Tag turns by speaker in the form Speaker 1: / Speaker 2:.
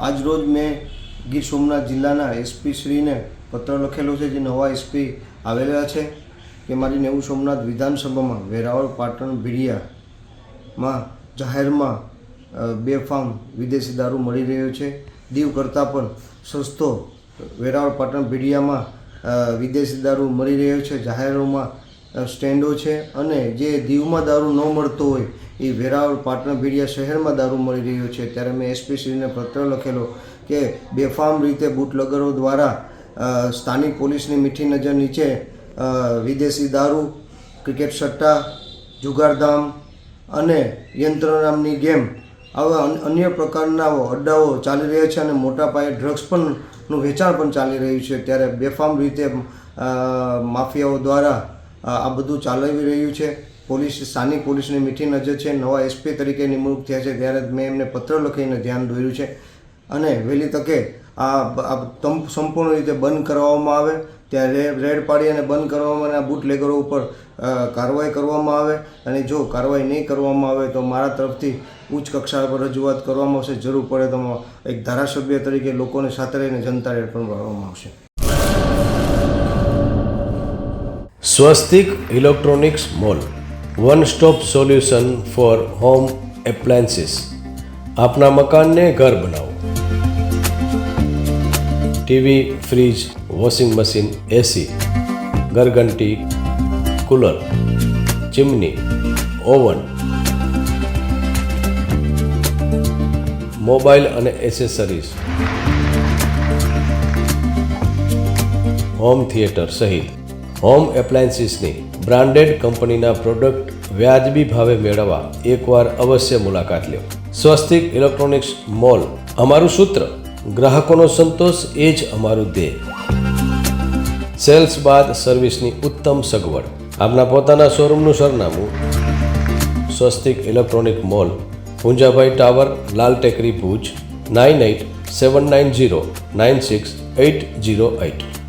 Speaker 1: આજ રોજ મેં ગીર સોમનાથ જિલ્લાના એસપી શ્રીને પત્ર લખેલો છે, જે નવા એસપી આવેલા છે કે મારી નેવું સોમનાથ વિધાનસભામાં વેરાવળ પાટણ ભીડિયામાં જાહેરમાં બેફામ વિદેશી દારૂ મળી રહ્યો છે. દીવ કરતાં પણ સસ્તો વેરાવળ પાટણ ભીડિયામાં વિદેશી દારૂ મળી રહ્યો છે. જાહેરોમાં સ્ટેન્ડો છે અને જે દીવમાં દારૂ ન મળતો હોય એ વેરાવળ પાટણ ભીડિયા શહેરમાં દારૂ મળી રહ્યો છે. ત્યારે મેં એસપી શ્રીને પત્ર લખેલો કે બેફામ રીતે બુટલેગરો દ્વારા સ્થાનિક પોલીસની મીઠી નજર નીચે વિદેશી દારૂ, ક્રિકેટ સટ્ટા, જુગારધામ અને યંત્ર નામની ગેમ આવા અન્ય પ્રકારના અડ્ડાઓ ચાલી રહ્યા છે અને મોટા પાયે ડ્રગ્સ નું વેચાણ પણ ચાલી રહ્યું છે. ત્યારે બેફામ રીતે માફિયાઓ દ્વારા આ બધું ચાલી રહ્યું છે. સ્થાનિક પોલીસની મીઠી નજર છે. નવા એસપી તરીકે નિમણૂક થયા છે ત્યારે મેં એમને પત્ર લખીને ધ્યાન દોર્યું છે અને વહેલી તકે આ સંપૂર્ણ રીતે બંધ કરવામાં આવે. ત્યારે રેડ પાડી અને બંધ કરવામાં અને આ બુટલેગરો ઉપર કાર્યવાહી કરવામાં આવે અને જો કાર્યવાહી નહીં કરવામાં આવે તો મારા તરફથી ઉચ્ચ કક્ષા પર રજૂઆત કરવામાં આવશે. જરૂર પડે તો એક ધારાસભ્ય તરીકે લોકોને સાથે રહીને જનતા રેડ પણ કરવામાં આવશે.
Speaker 2: Swastik electronics mall, one stop solution for home appliances. આપના મકાનને ઘર બનાવો. TV, fridge, washing machine, AC, ઘરઘંટી, કૂલર, ચીમની, ઓવન, મોબાઈલ અને એસેસરીઝ, હોમ થિયેટર સહિત હોમ એપ્લાયન્સીસની બ્રાન્ડેડ કંપનીના પ્રોડક્ટ વ્યાજબી ભાવે મેળવવા એકવાર અવશ્ય મુલાકાત લો. સ્વસ્તિક ઇલેક્ટ્રોનિક્સ મોલ. અમારું સૂત્ર, ગ્રાહકોનો સંતોષ એ જ અમારું ધ્યેય. સેલ્સ બાદ સર્વિસની ઉત્તમ સગવડ. આપના પોતાના શોરૂમનું સરનામું: સ્વસ્તિક ઇલેક્ટ્રોનિક મોલ, પૂંજાભાઈ ટાવર, લાલ ટેકરી, ભુજ. 9879096808.